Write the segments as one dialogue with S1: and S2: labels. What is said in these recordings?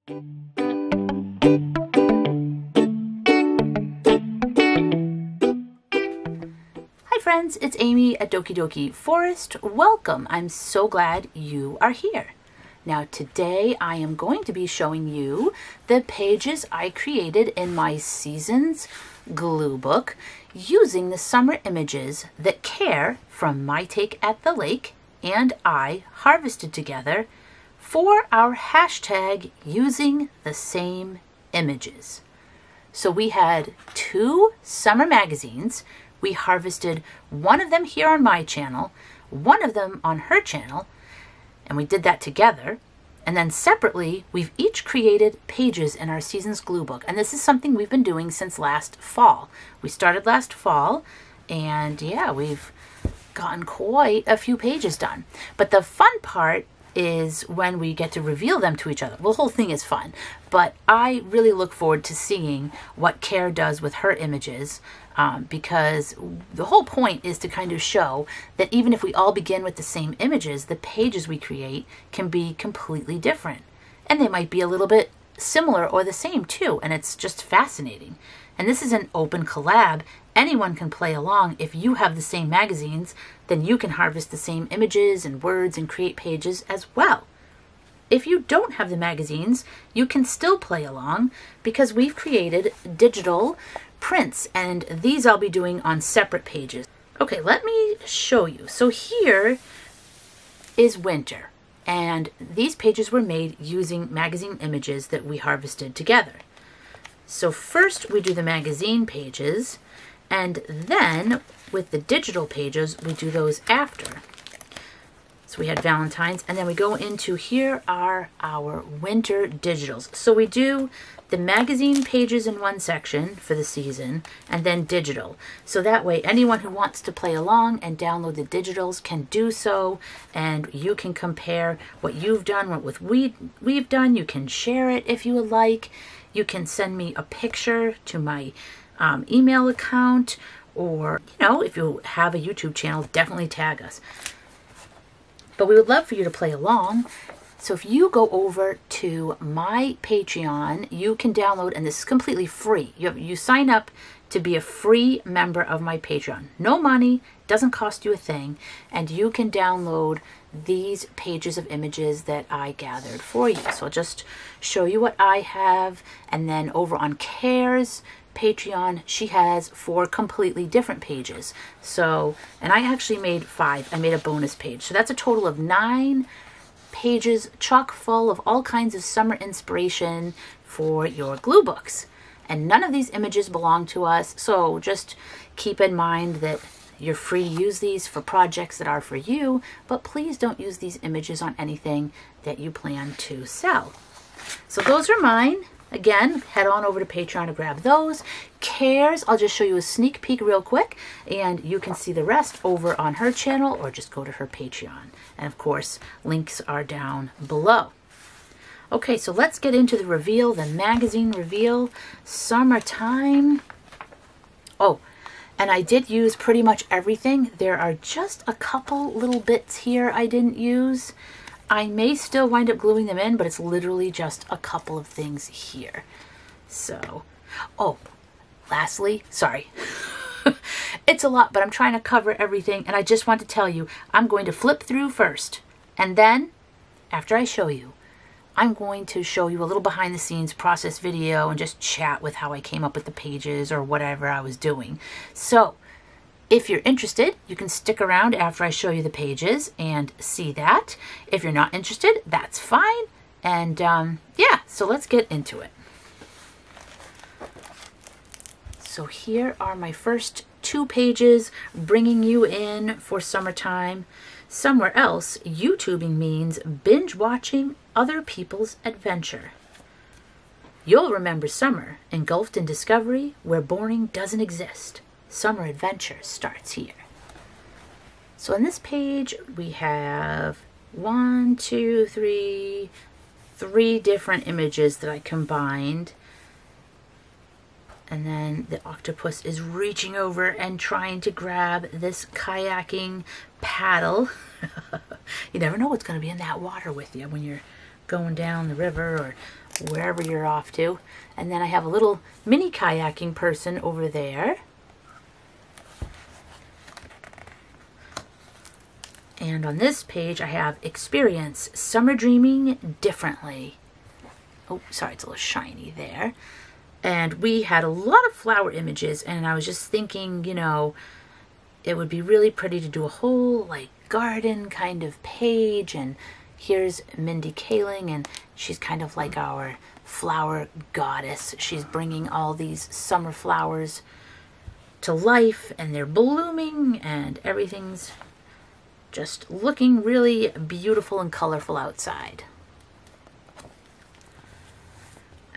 S1: Hi friends, it's Amy at Doki Doki Forest. Welcome. I'm so glad you are here. Now today I am going to be showing you the pages I created in my Seasons glue book using the summer images that Ker from My Take at the Lake and I harvested together for our hashtag using the same images. So we had 2 summer magazines. We harvested one of them here on my channel, one of them on her channel, and we did that together. And then separately, we've each created pages in our Seasons glue book. And this is something we've been doing since last fall. We started last fall, and yeah, we've gotten quite a few pages done. But the fun part is when we get to reveal them to each other. Well, the whole thing is fun, but I really look forward to seeing what Ker does with her images, because the whole point is to kind of show that even if we all begin with the same images, the pages we create can be completely different. And they might be a little bit similar or the same too, and it's just fascinating. And this is an open collab. Anyone can play along. If you have the same magazines, then you can harvest the same images and words and create pages as well. If you don't have the magazines, you can still play along because we've created digital prints, and these I'll be doing on separate pages. Okay, let me show you. So here is winter, and these pages were made using magazine images that we harvested together. So first we do the magazine pages, and then with the digital pages, we do those after. So we had Valentine's, and then we go into, here are our winter digitals. So we do the magazine pages in one section for the season, and then digital. So that way anyone who wants to play along and download the digitals can do so, and you can compare what you've done, what we've done. You can share it if you would like. You can send me a picture to my email account, or, you know, if you have a YouTube channel, definitely tag us. But we would love for you to play along. So if you go over to my Patreon, you can download, and this is completely free. You sign up to be a free member of my Patreon. No money, doesn't cost you a thing, and you can download these pages of images that I gathered for you. So I'll just show you what I have, and then over on Ker's Patreon, she has 4 completely different pages. So, and I actually made 5. I made a bonus page. So that's a total of 9 pages chock full of all kinds of summer inspiration for your glue books. And none of these images belong to us. So just keep in mind that you're free to use these for projects that are for you, but please don't use these images on anything that you plan to sell. So those are mine. Again, head on over to Patreon to grab those. Ker's, I'll just show you a sneak peek real quick, and you can see the rest over on her channel, or just go to her Patreon. And of course, links are down below. Okay, so let's get into the reveal, the magazine reveal, summertime. Oh, and I did use pretty much everything. There are just a couple little bits here I didn't use. I may still wind up gluing them in, but it's literally just a couple of things here. So, oh, lastly, sorry. It's a lot, but I'm trying to cover everything, and I just want to tell you, I'm going to flip through first, and then, after I show you, I'm going to show you a little behind the scenes process video and just chat with how I came up with the pages or whatever I was doing. So, if you're interested, you can stick around after I show you the pages and see that. If you're not interested, that's fine. And yeah, so let's get into it. So here are my first 2 pages, bringing you in for summertime. Somewhere else, YouTubing means binge watching other people's adventure. You'll remember summer, engulfed in discovery where boring doesn't exist. Summer adventure starts here. So on this page, we have 1, 2, 3 different images that I combined. And then the octopus is reaching over and trying to grab this kayaking paddle. You never know what's going to be in that water with you when you're going down the river wherever you're off to. And then I have a little mini kayaking person over there. And on this page, I have experience summer dreaming differently. Oh, sorry, it's a little shiny there. And we had a lot of flower images, and I was just thinking, you know, it would be really pretty to do a whole like garden kind of page. And here's Mindy Kaling, and she's kind of like our flower goddess. She's bringing all these summer flowers to life, and they're blooming, and everything's just looking really beautiful and colorful outside.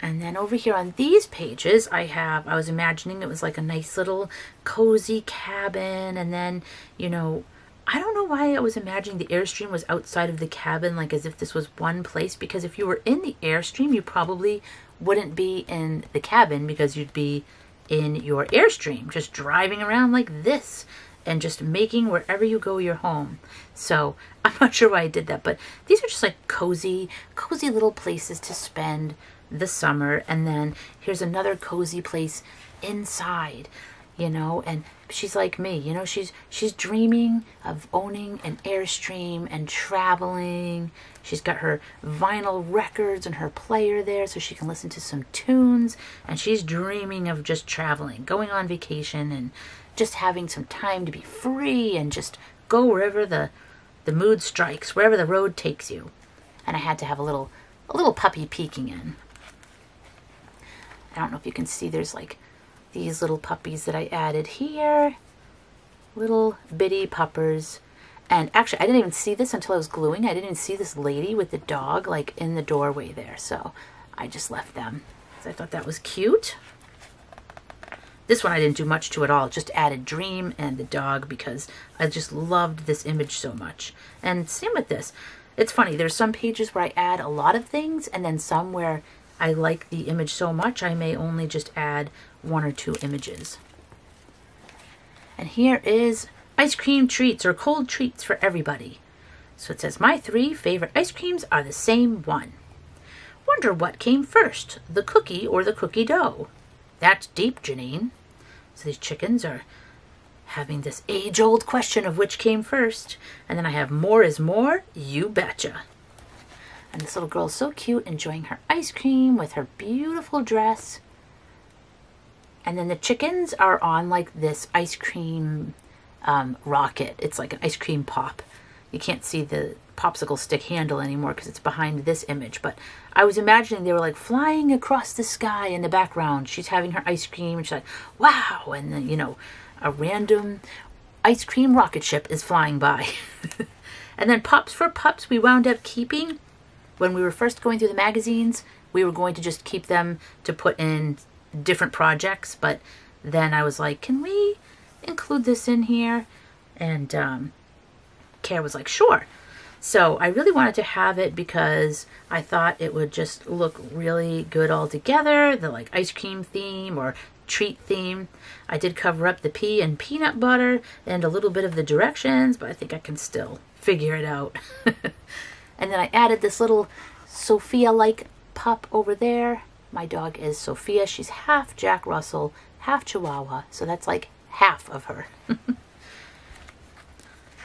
S1: And then over here on these pages, I was imagining it was like a nice little cozy cabin. And then, you know, I don't know why I was imagining the Airstream was outside of the cabin, like as if this was one place. Because if you were in the Airstream, you probably wouldn't be in the cabin, because you'd be in your Airstream, just driving around like this and just making wherever you go your home. So I'm not sure why I did that, but these are just like cozy little places to spend the summer. And then here's another cozy place inside, you know. And she's like me, you know, she's dreaming of owning an Airstream and traveling. She's got her vinyl records and her player there so she can listen to some tunes, and she's dreaming of just traveling, going on vacation, and just having some time to be free and just go wherever the mood strikes, wherever the road takes you. And I had to have a little puppy peeking in. I don't know if you can see, there's like these little puppies that I added here. Little bitty puppers. And actually, I didn't even see this until I was gluing. I didn't even see this lady with the dog like in the doorway there. So I just left them. So I thought that was cute. This one I didn't do much to at all. Just added Dream and the dog because I just loved this image so much. And same with this. It's funny, there's some pages where I add a lot of things, and then some where I like the image so much I may only just add 1 or 2 images. And here is ice cream treats or cold treats for everybody. So it says, my 3 favorite ice creams are the same one. Wonder what came first, the cookie or the cookie dough? That's deep, Janine. So these chickens are having this age-old question of which came first. And then I have more is more, you betcha. And this little girl is so cute, enjoying her ice cream with her beautiful dress. And then the chickens are on like this ice cream rocket. It's like an ice cream pop. You can't see the popsicle stick handle anymore because it's behind this image. But I was imagining they were like flying across the sky in the background. She's having her ice cream and she's like, wow. And then, you know, a random ice cream rocket ship is flying by. And then Pops for Pups we wound up keeping. When we were first going through the magazines, we were going to just keep them to put in different projects. But then I was like, can we include this in here? And Ker was like, sure. So I really wanted to have it because I thought it would just look really good all together. The like ice cream theme or treat theme. I did cover up the pea and peanut butter and a little bit of the directions, but I think I can still figure it out. And then I added this little Sophia-like pup over there. My dog is Sophia. She's half Jack Russell, half Chihuahua. So that's like half of her.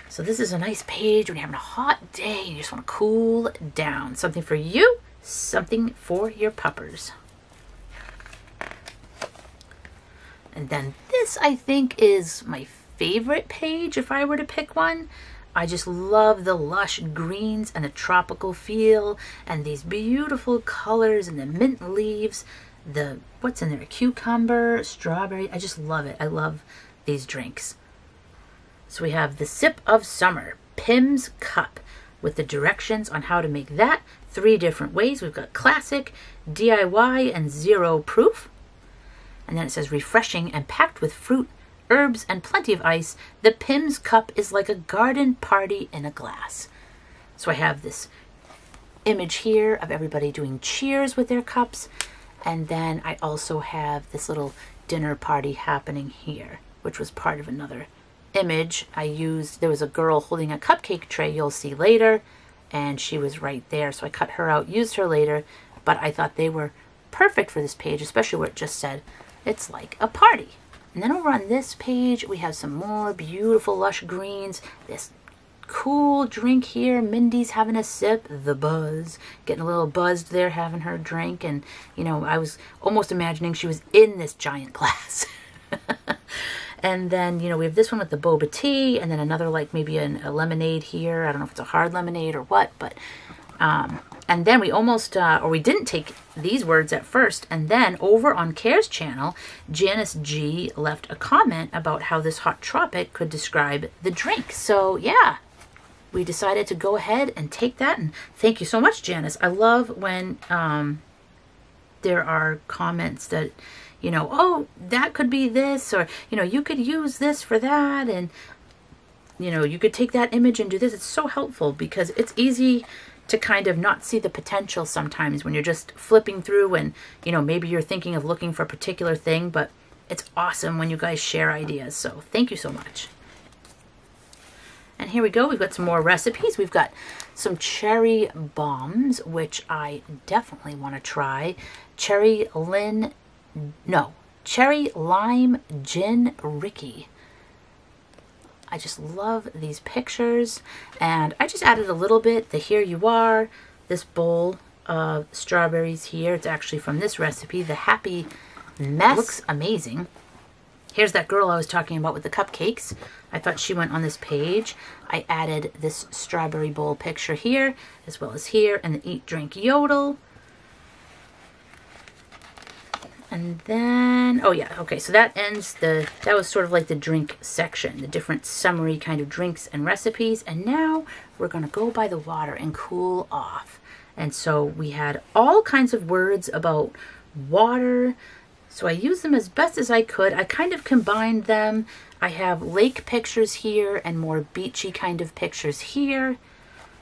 S1: So this is a nice page when you're having a hot day and you just want to cool down. Something for you, something for your puppers. And then this, I think, is my favorite page if I were to pick one. I just love the lush greens and the tropical feel and these beautiful colors and the mint leaves. The, what's in there? Cucumber, strawberry. I just love it. I love these drinks. So we have the Sip of Summer, Pim's Cup, with the directions on how to make that 3 different ways. We've got classic, DIY, and 0 proof. And then it says refreshing and packed with fruit, herbs, and plenty of ice. The Pim's Cup is like a garden party in a glass. So I have this image here of everybody doing cheers with their cups. And then I also have this little dinner party happening here, which was part of another image I used. There was a girl holding a cupcake tray you'll see later, and she was right there. So I cut her out, used her later, but I thought they were perfect for this page, especially where it just said, it's like a party. And then over on this page, we have some more beautiful lush greens. This cool drink here. Mindy's having a sip. The buzz. Getting a little buzzed there, having her drink. And, you know, I was almost imagining she was in this giant glass. And then, you know, we have this one with the boba tea. And then another, like, maybe a lemonade here. I don't know if it's a hard lemonade or what. But, and then we almost, or we didn't take these words at first. And then over on Ker's channel, Janice G left a comment about how this hot tropic could describe the drink. So, yeah. We decided to go ahead and take that, and thank you so much, Janice. I love when there are comments that, you know, oh, that could be this, or, you know, you could use this for that, and, you know, you could take that image and do this. It's so helpful because it's easy to kind of not see the potential sometimes when you're just flipping through and, you know, maybe you're thinking of looking for a particular thing, but it's awesome when you guys share ideas. So thank you so much. And here we go. We've got some more recipes. We've got some cherry bombs, which I definitely want to try. Cherry lime gin Ricky. I just love these pictures. And I just added a little bit. The Here You Are, this bowl of strawberries here. It's actually from this recipe. The Happy Mess. Looks amazing. Here's that girl I was talking about with the cupcakes. I thought she went on this page. I added this strawberry bowl picture here, as well as here, and the Eat, Drink, Yodel. And then, oh yeah, okay, so that ends that was sort of like the drink section, the different summary kind of drinks and recipes. And now we're gonna go by the water and cool off. And so we had all kinds of words about water. So I used them as best as I could. I kind of combined them. I have lake pictures here and more beachy kind of pictures here.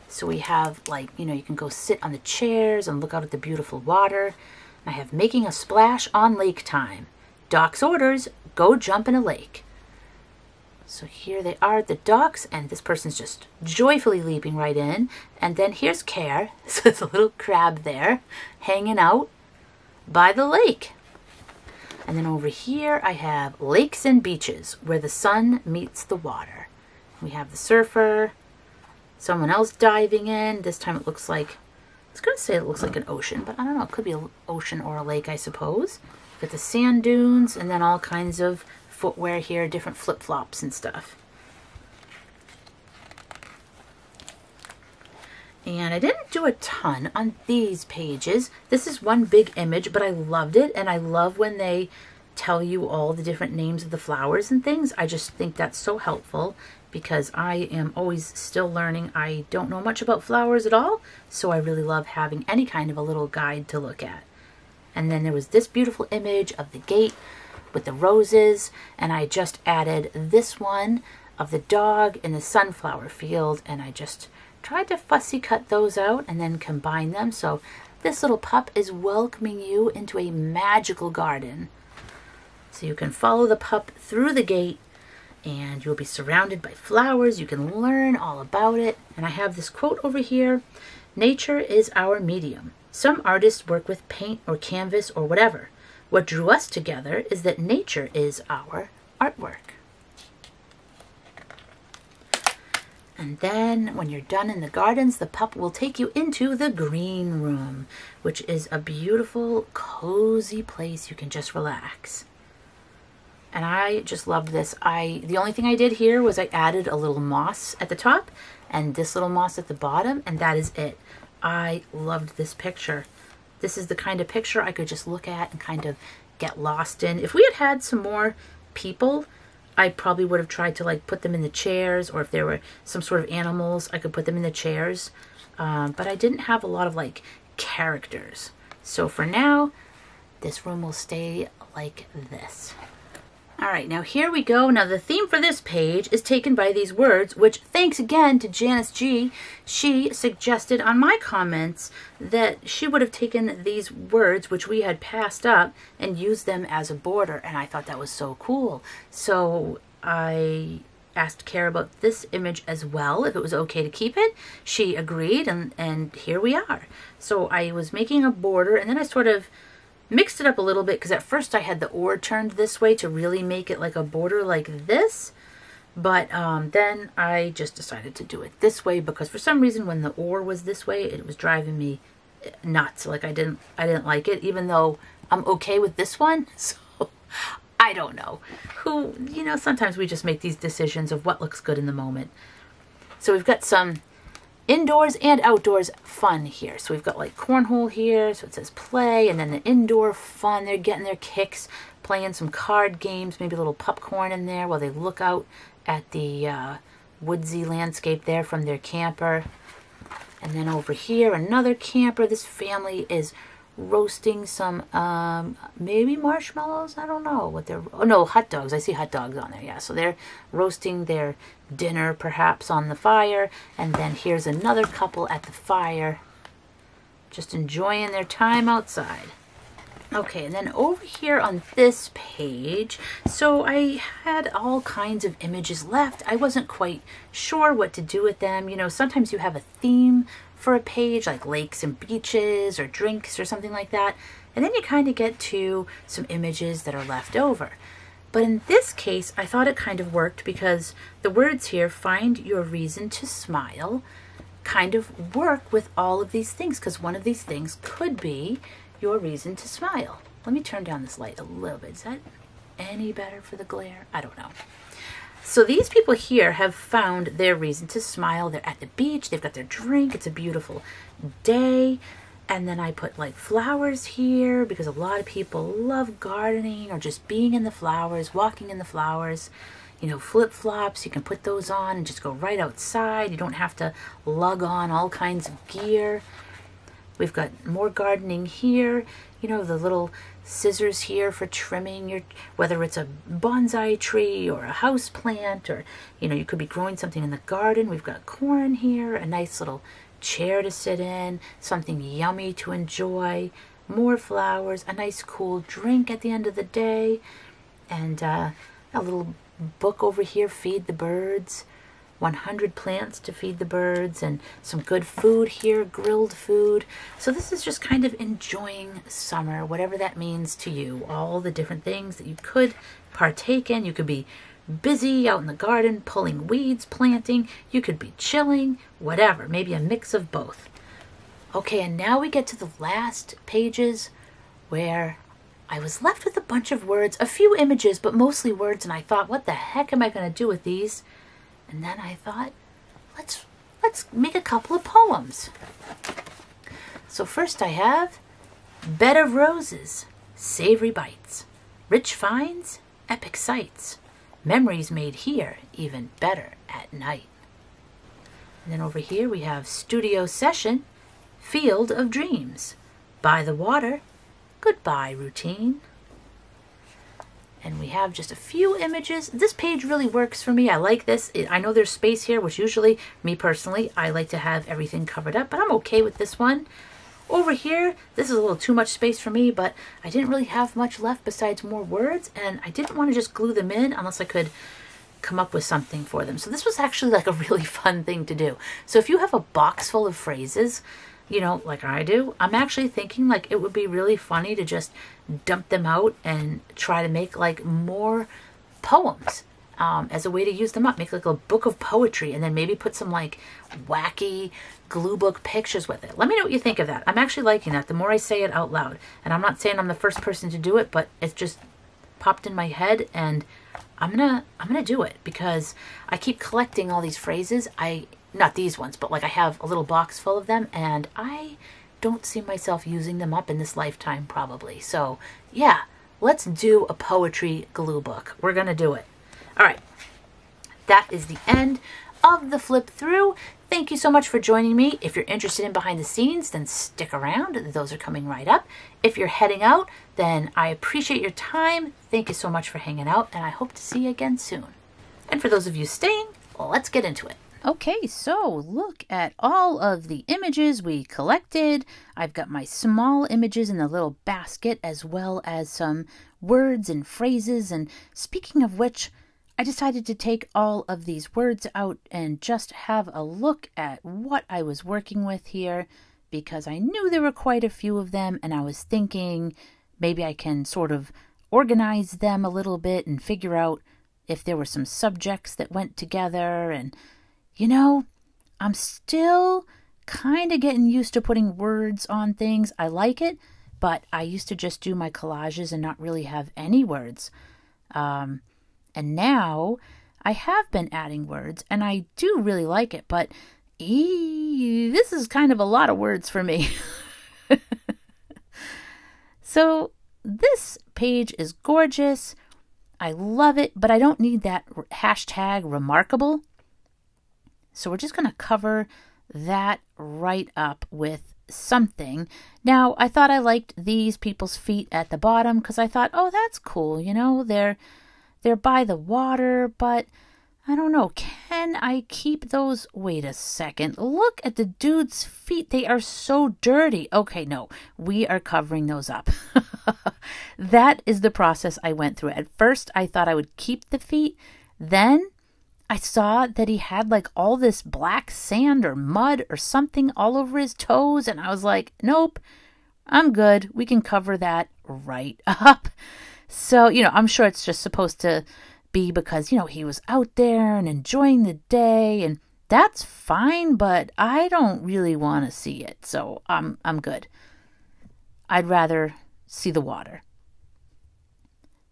S1: So we have, like, you know, you can go sit on the chairs and look out at the beautiful water. I have making a splash on lake time. Doc's orders, go jump in a lake. So here they are at the docks, and this person's just joyfully leaping right in. And then here's Ker. So there's a little crab there hanging out by the lake. And then over here, I have lakes and beaches where the sun meets the water. We have the surfer, someone else diving in. This time it looks like, I was going to say it looks like an ocean, but I don't know. It could be an ocean or a lake, I suppose. Got the sand dunes and then all kinds of footwear here, different flip-flops and stuff. And I didn't do a ton on these pages. This is one big image, but I loved it. And I love when they tell you all the different names of the flowers and things. I just think that's so helpful because I am always still learning. I don't know much about flowers at all. So I really love having any kind of a little guide to look at. And then there was this beautiful image of the gate with the roses. And I just added this one of the dog in the sunflower field. And I just tried to fussy cut those out and then combine them. So this little pup is welcoming you into a magical garden. So you can follow the pup through the gate and you'll be surrounded by flowers. You can learn all about it. And I have this quote over here. Nature is our medium. Some artists work with paint or canvas or whatever. What drew us together is that nature is our artwork. And then when you're done in the gardens, the pup will take you into the green room, which is a beautiful, cozy place you can just relax. And I just loved this. The only thing I did here was I added a little moss at the top and this little moss at the bottom, and that is it. I loved this picture. This is the kind of picture I could just look at and kind of get lost in. If we had had some more people, I probably would have tried to like put them in the chairs, or if there were some sort of animals, I could put them in the chairs. But I didn't have a lot of like characters. So for now, this room will stay like this. All right, now here we go. Now the theme for this page is taken by these words, which thanks again to Janice G. She suggested on my comments that she would have taken these words, which we had passed up, and used them as a border. And I thought that was so cool. So I asked Ker about this image as well, if it was okay to keep it. She agreed, and here we are. So I was making a border, and then I sort of mixed it up a little bit, because at first I had the oar turned this way to really make it like a border like this. But then I just decided to do it this way, because for some reason when the oar was this way, it was driving me nuts. Like I didn't like it, even though I'm okay with this one. So I don't know. Who, you know, sometimes we just make these decisions of what looks good in the moment. So we've got some indoors and outdoors fun here. So we've got like cornhole here, so it says play, and then the indoor fun, they're getting their kicks, playing some card games, maybe a little popcorn in there while they look out at the woodsy landscape there from their camper. And then over here, another camper. This family is roasting some maybe marshmallows. I don't know what they're, oh no, hot dogs. I see hot dogs on there. Yeah, so they're roasting their dinner perhaps on the fire. And then here's another couple at the fire just enjoying their time outside. Okay, and then over here on this page, so I had all kinds of images left. I wasn't quite sure what to do with them. You know, sometimes you have a theme for a page, like lakes and beaches or drinks or something like that. And then you kind of get to some images that are left over. But in this case, I thought it kind of worked, because the words here, find your reason to smile, kind of work with all of these things, because one of these things could be your reason to smile. Let me turn down this light a little bit. Is that any better for the glare? I don't know. So these people here have found their reason to smile. They're at the beach. They've got their drink. It's a beautiful day. And then I put like flowers here, because a lot of people love gardening or just being in the flowers, walking in the flowers. You know, flip-flops, you can put those on and just go right outside. You don't have to lug on all kinds of gear. We've got more gardening here, you know, the little scissors here for trimming your, whether it's a bonsai tree or a house plant, or, you know, you could be growing something in the garden. We've got corn here, a nice little chair to sit in, something yummy to enjoy, more flowers, a nice cool drink at the end of the day, and a little book over here, Feed the Birds. 100 plants to feed the birds, and some good food here, grilled food. So this is just kind of enjoying summer, whatever that means to you, all the different things that you could partake in. You could be busy out in the garden, pulling weeds, planting. You could be chilling, whatever, maybe a mix of both. Okay, and now we get to the last pages where I was left with a bunch of words, a few images, but mostly words, and I thought, what the heck am I going to do with these? And then I thought, let's make a couple of poems. So first I have Bed of Roses, Savory Bites, Rich Finds, Epic Sights, Memories Made Here, Even Better at Night. And then over here we have Studio Session, Field of Dreams, By the Water, Goodbye Routine. And we have just a few images. This page really works for me. I like this. I know there's space here, which usually, me personally, I like to have everything covered up, but I'm okay with this one. Over here, this is a little too much space for me, but I didn't really have much left besides more words, and I didn't want to just glue them in unless I could come up with something for them. So this was actually like a really fun thing to do. So if you have a box full of phrases, you know, like I do, I'm actually thinking like it would be really funny to just dump them out and try to make like more poems as a way to use them up. Make like a book of poetry, and then maybe put some like wacky glue book pictures with it. Let me know what you think of that. I'm actually liking that the more I say it out loud. And I'm not saying I'm the first person to do it, but it's just popped in my head, and I'm gonna do it because I keep collecting all these phrases. Not these ones, but like I have a little box full of them, and I don't see myself using them up in this lifetime probably. So yeah, let's do a poetry glue book. We're gonna do it. All right, that is the end of the flip through. Thank you so much for joining me. If you're interested in behind the scenes, then stick around. Those are coming right up. If you're heading out, then I appreciate your time. Thank you so much for hanging out, and I hope to see you again soon. And for those of you staying, let's get into it. Okay, so look at all of the images we collected. I've got my small images in the little basket, as well as some words and phrases. And speaking of which, I decided to take all of these words out and just have a look at what I was working with here, because I knew there were quite a few of them, and I was thinking maybe I can sort of organize them a little bit and figure out if there were some subjects that went together. And, I'm still kind of getting used to putting words on things. I like it, but I used to just do my collages and not really have any words. And now I have been adding words, and I do really like it, but this is kind of a lot of words for me. So this page is gorgeous. I love it, but I don't need that hashtag remarkable. So we're just going to cover that right up with something. Now, I thought I liked these people's feet at the bottom because I thought, oh, that's cool. They're by the water, but I don't know. Can I keep those? Wait a second. Look at the dude's feet. They are so dirty. Okay, no, we are covering those up. That is the process I went through. At first, I thought I would keep the feet. Then I saw that he had like all this black sand or mud or something all over his toes. And I was like, nope, I'm good. We can cover that right up. So, I'm sure it's just supposed to be because, he was out there and enjoying the day, and that's fine, but I don't really want to see it. So I'm good. I'd rather see the water.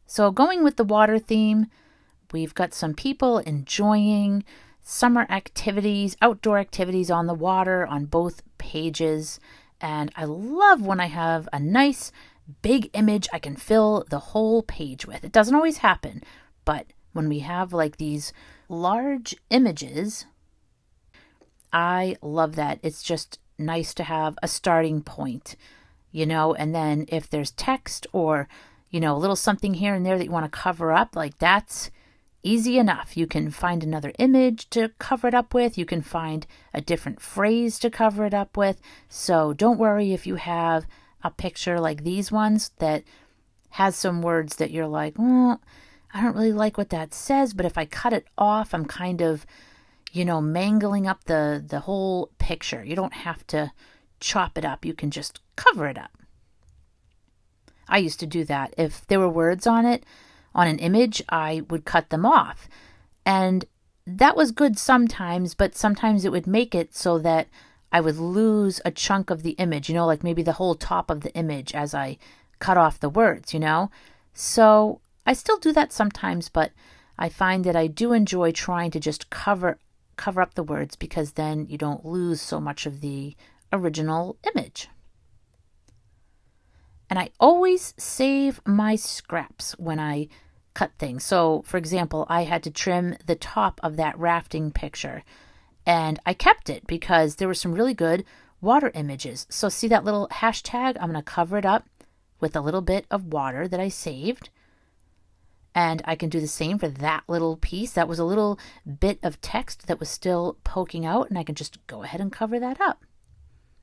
S1: So going with the water theme, we've got some people enjoying summer activities, outdoor activities on the water on both pages. And I love when I have a nice big image I can fill the whole page with. It doesn't always happen, but when we have like these large images, I love that. It's just nice to have a starting point, and then if there's text or, a little something here and there that you want to cover up, like that's easy enough. You can find another image to cover it up with. You can find a different phrase to cover it up with. So don't worry if you have a picture like these ones that has some words that you're like, I don't really like what that says, but if I cut it off, I'm kind of, mangling up the whole picture. You don't have to chop it up. You can just cover it up. I used to do that. If there were words on it, on an image, I would cut them off. And that was good sometimes, but sometimes it would make it so that I would lose a chunk of the image, like maybe the whole top of the image as I cut off the words, So I still do that sometimes, but I find that I do enjoy trying to just cover up the words, because then you don't lose so much of the original image. And I always save my scraps when I cut things. So, for example, I had to trim the top of that rafting picture, and I kept it because there were some really good water images. So see that little hashtag? I'm going to cover it up with a little bit of water that I saved. And I can do the same for that little piece. That was a little bit of text that was still poking out, and I can just go ahead and cover that up.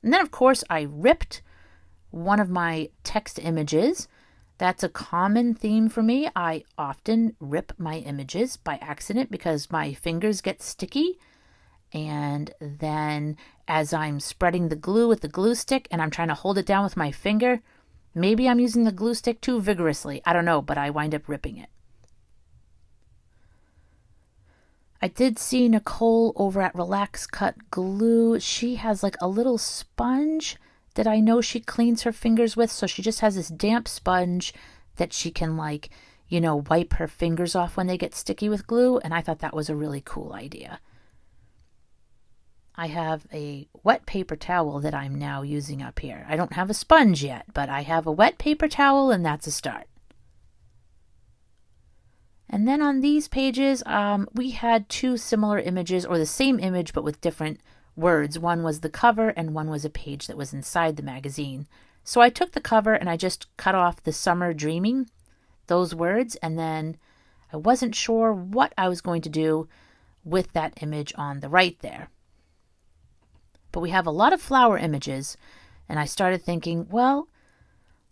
S1: And then, of course, I ripped one of my text images. That's a common theme for me. I often rip my images by accident because my fingers get sticky. And then as I'm spreading the glue with the glue stick and I'm trying to hold it down with my finger, maybe I'm using the glue stick too vigorously. I don't know, but I wind up ripping it. I did see Nicole over at Relax Cut Glue. She has like a little sponge that I know she cleans her fingers with. So she just has this damp sponge that she can wipe her fingers off when they get sticky with glue. And I thought that was a really cool idea. I have a wet paper towel that I'm now using up here. I don't have a sponge yet, but I have a wet paper towel, and that's a start. And then on these pages, we had two similar images, or the same image, but with different words. One was the cover, and one was a page that was inside the magazine. So I took the cover, and I just cut off the summer dreaming, those words, and then I wasn't sure what I was going to do with that image on the right there. But we have a lot of flower images, and I started thinking, well,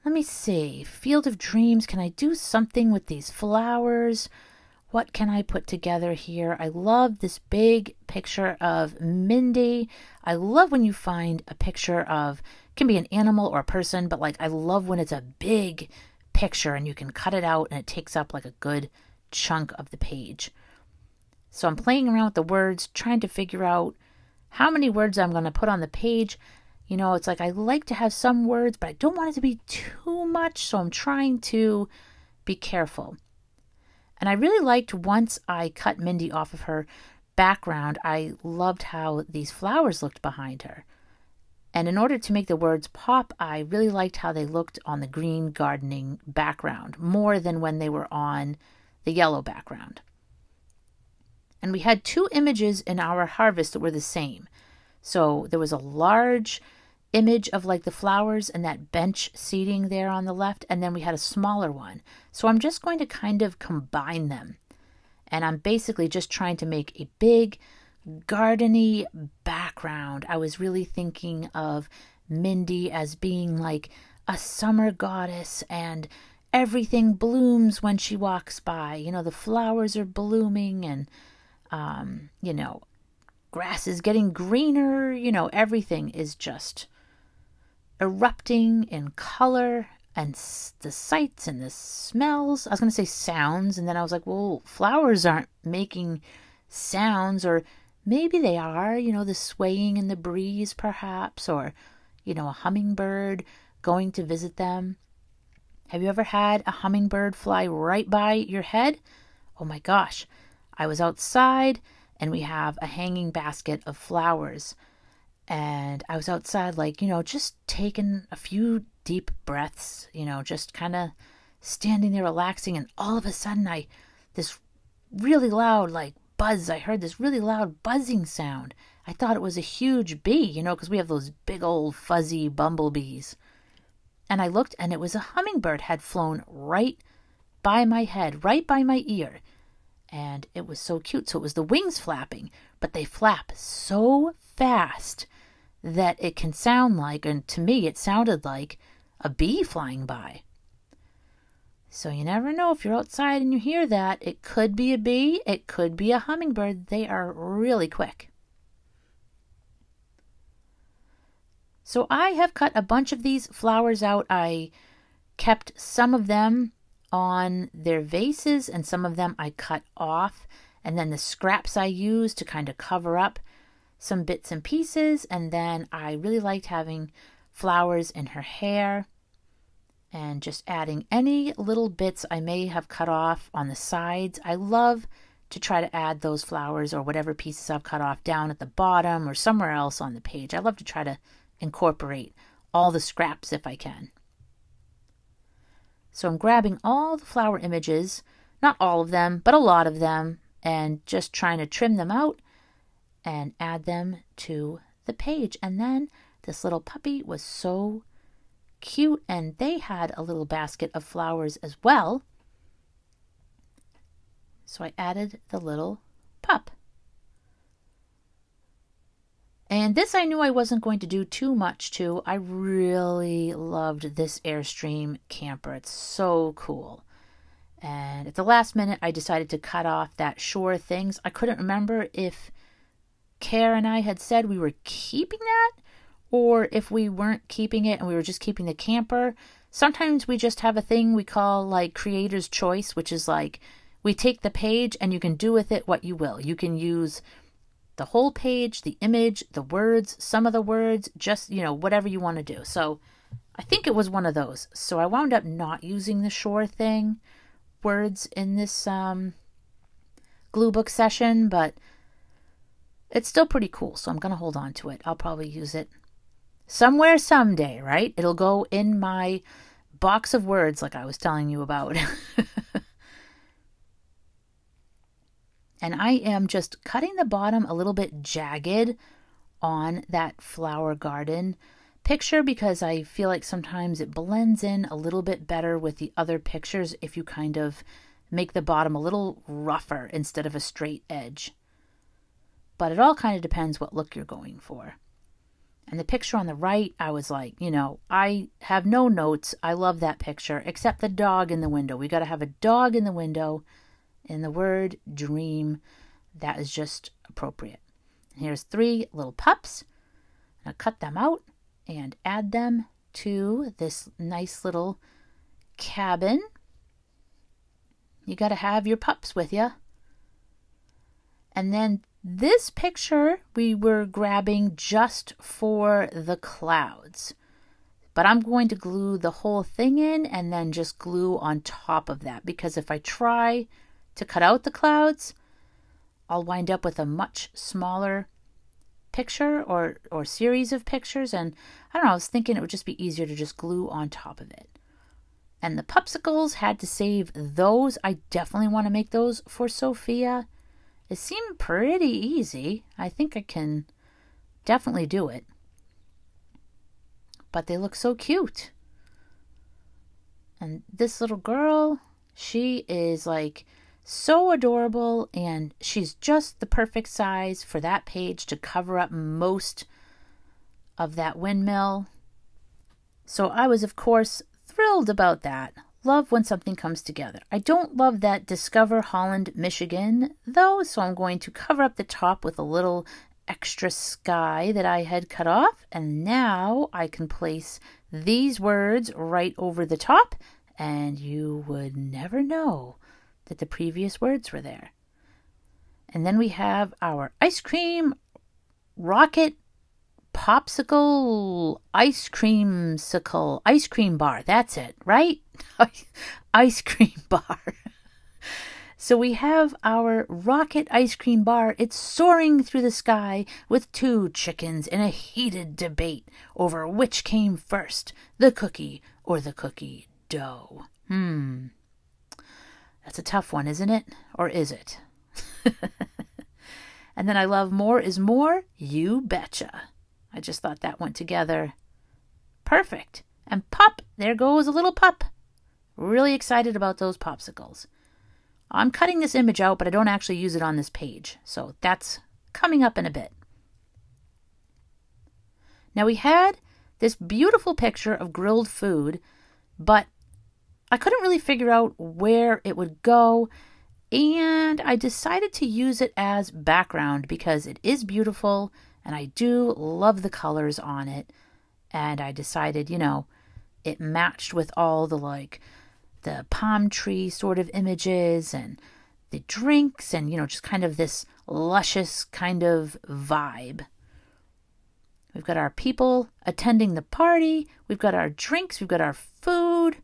S1: let me see. Field of Dreams, can I do something with these flowers? what can I put together here? I love this big picture of Mindy. I love when you find a picture of, can be an animal or a person, but like I love when it's a big picture and you can cut it out and it takes up like a good chunk of the page. So I'm playing around with the words, trying to figure out how many words I'm going to put on the page. You know, it's like I like to have some words, but I don't want it to be too much, so I'm trying to be careful. And I really liked once I cut Mindy off of her background, I loved how these flowers looked behind her. And in order to make the words pop, I really liked how they looked on the green gardening background, more than when they were on the yellow background. And we had 2 images in our harvest that were the same. So there was a large image of like the flowers and that bench seating there on the left, and then we had a smaller one. So I'm just going to kind of combine them. And I'm basically just trying to make a big gardeny background. I was really thinking of Mindy as being like a summer goddess, and everything blooms when she walks by. You know, the flowers are blooming, and you know, grass is getting greener. You know, everything is just erupting in color, and the sights and the smells. I was going to say sounds, and then I was like, well, flowers aren't making sounds, or maybe they are, you know, the swaying in the breeze perhaps, or, you know, a hummingbird going to visit them. Have you ever had a hummingbird fly right by your head? Oh my gosh. I was outside and we have a hanging basket of flowers. And I was outside, like, you know, just taking a few deep breaths, you know, just kind of standing there relaxing. And all of a sudden, this really loud, like, buzz. I heard this really loud buzzing sound. I thought it was a huge bee, you know, because we have those big old fuzzy bumblebees. And I looked, and it was a hummingbird had flown right by my head, right by my ear. And it was so cute. So it was the wings flapping, but they flap so fast that it can sound like, and to me it sounded like, a bee flying by. So you never know, if you're outside and you hear that, it could be a bee, it could be a hummingbird. They are really quick. So I have cut a bunch of these flowers out. I kept some of them on their vases, and some of them I cut off, and then the scraps I used to kind of cover up some bits and pieces. And then I really liked having flowers in her hair, and just adding any little bits I may have cut off on the sides. I love to try to add those flowers or whatever pieces I've cut off down at the bottom or somewhere else on the page. I love to try to incorporate all the scraps if I can. So I'm grabbing all the flower images, not all of them, but a lot of them, and just trying to trim them out and add them to the page. And then this little puppy was so cute, and they had a little basket of flowers as well. So I added the little pup. And this I knew I wasn't going to do too much to. I really loved this Airstream camper. It's so cool. And at the last minute, I decided to cut off that Sure Things. I couldn't remember if Ker and I had said we were keeping that, or if we weren't keeping it and we were just keeping the camper. Sometimes we just have a thing we call like creator's choice, which is like we take the page and you can do with it what you will. You can use the whole page, the image, the words, some of the words, just, you know, whatever you want to do. So I think it was one of those. So I wound up not using the Sure Thing words in this glue book session, but it's still pretty cool. So I'm going to hold on to it. I'll probably use it somewhere someday, right? It'll go in my box of words like I was telling you about. And I am just cutting the bottom a little bit jagged on that flower garden picture because I feel like sometimes it blends in a little bit better with the other pictures if you kind of make the bottom a little rougher instead of a straight edge. But it all kind of depends what look you're going for. And the picture on the right, I was like, you know, I have no notes. I love that picture, except the dog in the window. We got to have a dog in the window. in the word dream. That is just appropriate. And here's 3 little pups. I'll cut them out and add them to this nice little cabin. You got to have your pups with you. And then this picture we were grabbing just for the clouds. But I'm going to glue the whole thing in and then just glue on top of that, because if I try to cut out the clouds, I'll wind up with a much smaller picture or series of pictures. And I don't know, I was thinking it would just be easier to just glue on top of it. And the popsicles, had to save those. I definitely want to make those for Sophia. It seemed pretty easy. I think I can definitely do it. But they look so cute. And this little girl, she is like so adorable, and she's just the perfect size for that page to cover up most of that windmill. So I was, of course, thrilled about that. Love when something comes together. I don't love that Discover Holland, Michigan, though, so I'm going to cover up the top with a little extra sky that I had cut off. And now I can place these words right over the top, and you would never know that the previous words were there. And then we have our ice cream rocket popsicle ice cream bar. That's it, right? Ice cream bar. So we have our rocket ice cream bar. It's soaring through the sky with 2 chickens in a heated debate over which came first, the cookie or the cookie dough. That's a tough one, isn't it? Or is it? And then I love more is more, you betcha. I just thought that went together perfect. And pop, there goes a little pup. Really excited about those popsicles. I'm cutting this image out, but I don't actually use it on this page. So that's coming up in a bit. Now we had this beautiful picture of grilled food, but I couldn't really figure out where it would go, and I decided to use it as background because it is beautiful and I do love the colors on it. And I decided, it matched with all the palm tree sort of images and the drinks and, just kind of this luscious kind of vibe. We've got our people attending the party. We've got our drinks. We've got our food.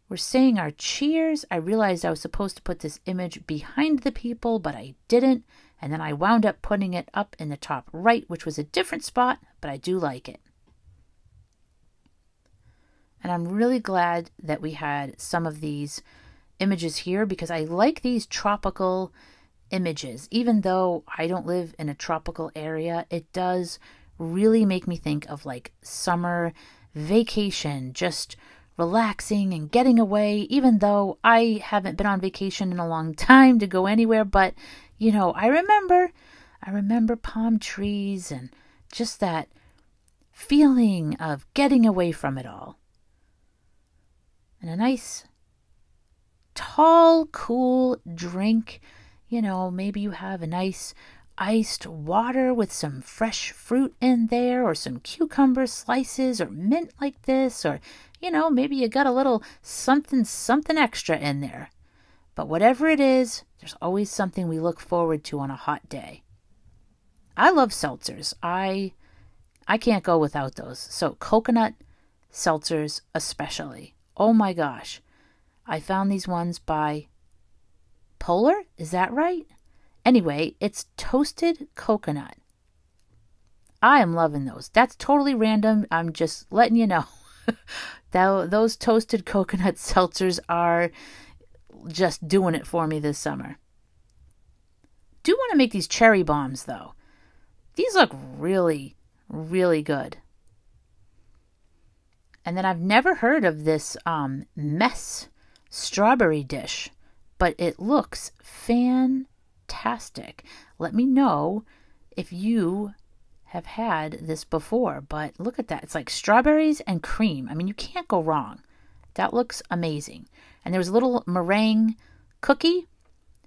S1: We're saying our cheers. I realized I was supposed to put this image behind the people, but I didn't. And then I wound up putting it up in the top right, which was a different spot, but I do like it. And I'm really glad that we had some of these images here because I like these tropical images. Even though I don't live in a tropical area, it does really make me think of like summer vacation, just relaxing and getting away, even though I haven't been on vacation in a long time to go anywhere. But, I remember palm trees and just that feeling of getting away from it all. And a nice, tall, cool drink. Maybe you have a nice iced water with some fresh fruit in there, or some cucumber slices, or mint like this, or, maybe you got a little something extra in there. But whatever it is, there's always something we look forward to on a hot day. I love seltzers. I can't go without those. So coconut seltzers especially. Oh my gosh. I found these ones by Polar. Is that right? Anyway, it's toasted coconut. I am loving those. That's totally random. I'm just letting you know. Those toasted coconut seltzers are just doing it for me this summer. Do want to make these cherry bombs though. These look really, really good. And then I've never heard of this mess strawberry dish, but it looks fantastic. Let me know if you have had this before, but look at that. It's like strawberries and cream. I mean, you can't go wrong. That looks amazing. And there was a little meringue cookie.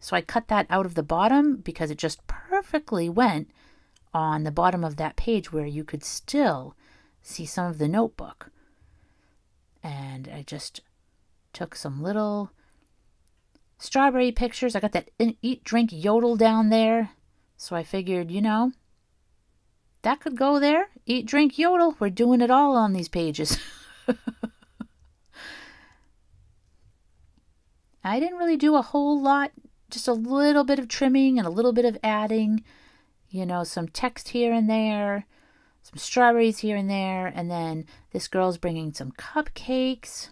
S1: So I cut that out of the bottom because it just perfectly went on the bottom of that page where you could still see some of the notebook. And I just took some little strawberry pictures. I got that eat, drink, yodel down there. So I figured, that could go there. Eat, drink, yodel. We're doing it all on these pages. I didn't really do a whole lot, just a little bit of trimming and a little bit of adding, some text here and there, some strawberries here and there, and then this girl's bringing some cupcakes,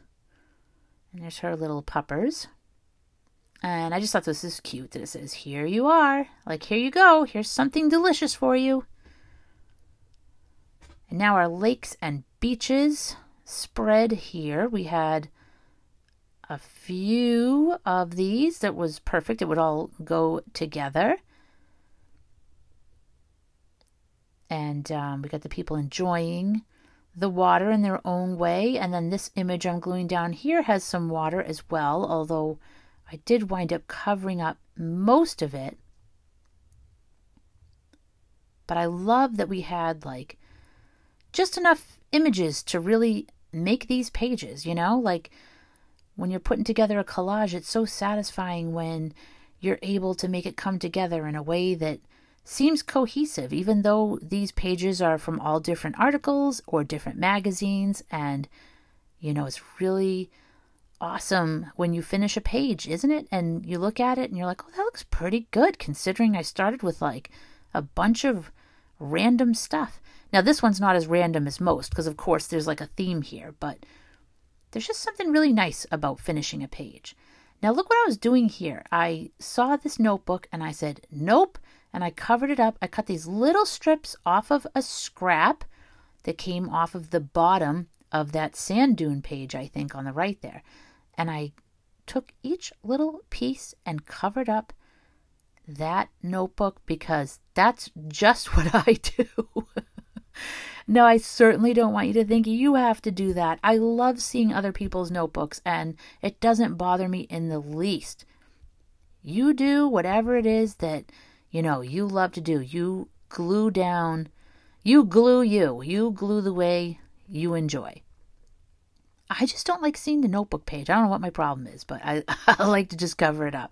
S1: and there's her little puppers. And I just thought this is cute that it says, here you are, like, here you go, here's something delicious for you. And now our lakes and beaches spread here. We had a few of these that was perfect. It would all go together. And we got the people enjoying the water in their own way. And then this image I'm gluing down here has some water as well, although I did wind up covering up most of it. But I love that we had like just enough images to really make these pages, like when you're putting together a collage, it's so satisfying when you're able to make it come together in a way that seems cohesive, even though these pages are from all different articles or different magazines. And, it's really awesome when you finish a page, isn't it? And you look at it and you're like, oh, that looks pretty good considering I started with like a bunch of random stuff. Now, this one's not as random as most because, of course, there's like a theme here, but there's just something really nice about finishing a page. Now, look what I was doing here. I saw this notebook and I said, nope, and I covered it up. I cut these little strips off of a scrap that came off of the bottom of that sand dune page, I think, on the right there. And I took each little piece and covered up that notebook because that's just what I do. No, I certainly don't want you to think you have to do that. I love seeing other people's notebooks, and it doesn't bother me in the least. You do whatever it is that, you love to do. You glue down, you glue the way you enjoy. I just don't like seeing the notebook page. I don't know what my problem is, but I like to just cover it up.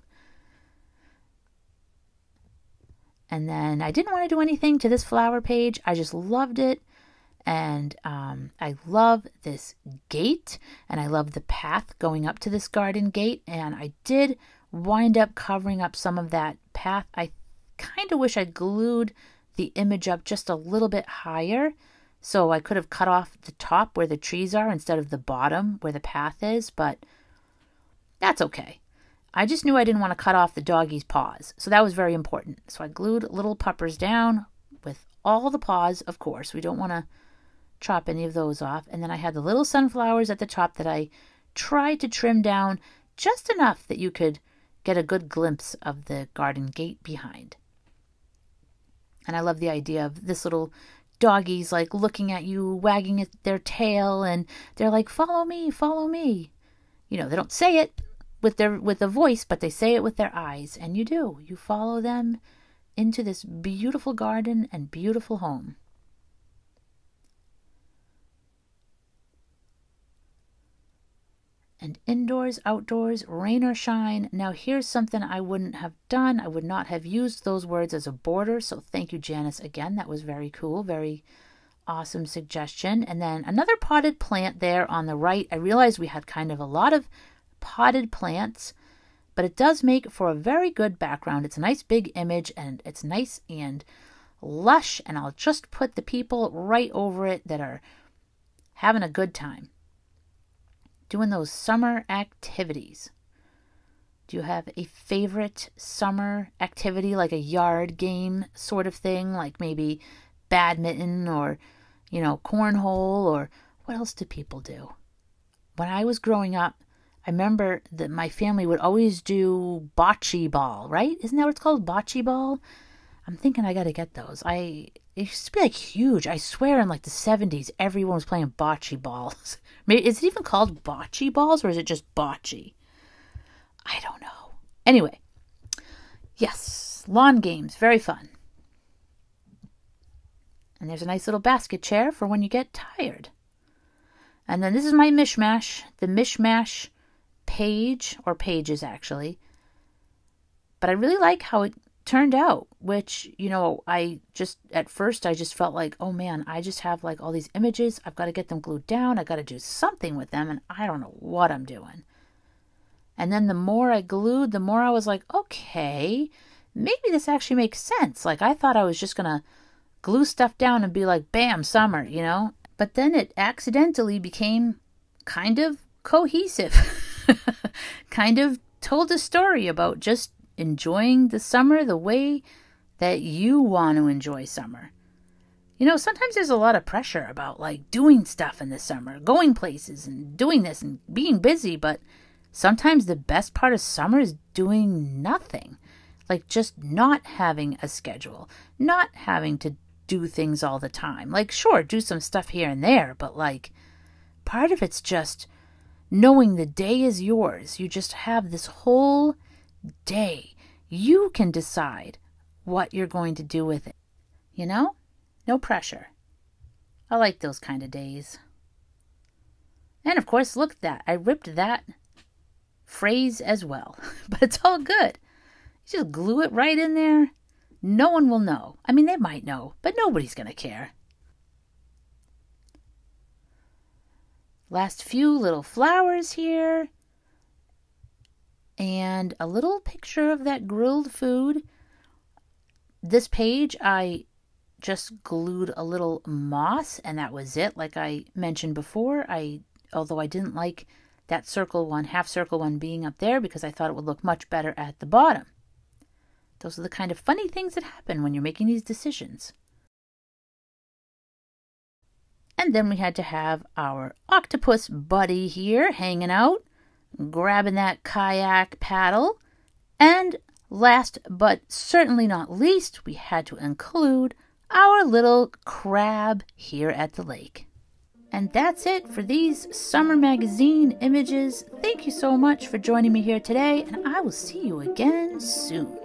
S1: And then I didn't want to do anything to this flower page. I just loved it. And I love this gate, and I love the path going up to this garden gate. And I did wind up covering up some of that path. I kind of wish I'd glued the image up just a little bit higher, so I could have cut off the top where the trees are instead of the bottom where the path is, but that's okay. I just knew I didn't want to cut off the doggy's paws, so that was very important. So I glued little puppers down with all the paws, of course. We don't want to chop any of those off. And then I had the little sunflowers at the top that I tried to trim down just enough that you could get a good glimpse of the garden gate behind. And I love the idea of this little doggies like looking at you, wagging their tail, and they're like, follow me, follow me. They don't say it with a voice, but they say it with their eyes, and you do. You follow them into this beautiful garden and beautiful home. And indoors, outdoors, rain or shine. Now here's something I wouldn't have done. I would not have used those words as a border. So thank you, Janice, again. That was very cool. Very awesome suggestion. And then another potted plant there on the right. I realized we had kind of a lot of potted plants, but it does make for a very good background. It's a nice big image, and it's nice and lush. And I'll just put the people right over it that are having a good time doing those summer activities. Do you have a favorite summer activity, like a yard game sort of thing, like maybe badminton or, cornhole, or what else do people do? When I was growing up, I remember that my family would always do bocce ball, right? Isn't that what it's called? Bocce ball? I'm thinking I got to get those. It used to be like huge. I swear in like the 70s, everyone was playing bocce balls. Maybe, is it even called bocce balls, or is it just bocce? I don't know. Anyway, Yes, lawn games, very fun. And there's a nice little basket chair for when you get tired. And then this is my mishmash, the mishmash page, or pages actually. But I really like how it turned out, which, you know, at first I just felt like, oh man, I just have like all these images. I've got to get them glued down. I got to do something with them, and I don't know what I'm doing. And then the more I glued, the more I was like, okay, maybe this actually makes sense. Like I thought I was just going to glue stuff down and be like, bam, summer, you know? But then it accidentally became kind of cohesive. Kind of told a story about just enjoying the summer the way that you want to enjoy summer. You know, sometimes there's a lot of pressure about like doing stuff in the summer, going places and doing this and being busy, but sometimes the best part of summer is doing nothing. Like just not having a schedule, not having to do things all the time. Like sure, do some stuff here and there, but like part of it's just knowing the day is yours. You just have this whole day. You can decide what you're going to do with it. You know? No pressure. I like those kind of days. And of course, look at that. I ripped that phrase as well. But it's all good. You just glue it right in there. No one will know. I mean, they might know, but nobody's going to care. Last few little flowers here. And a little picture of that grilled food. This page, I just glued a little moss, and that was it. Like I mentioned before, although I didn't like that circle one, half circle one being up there because I thought it would look much better at the bottom. Those are the kind of funny things that happen when you're making these decisions. And then we had to have our octopus buddy here hanging out, grabbing that kayak paddle. And last but certainly not least, we had to include our little crab here at the lake. And that's it for these summer magazine images. Thank you so much for joining me here today, and I will see you again soon.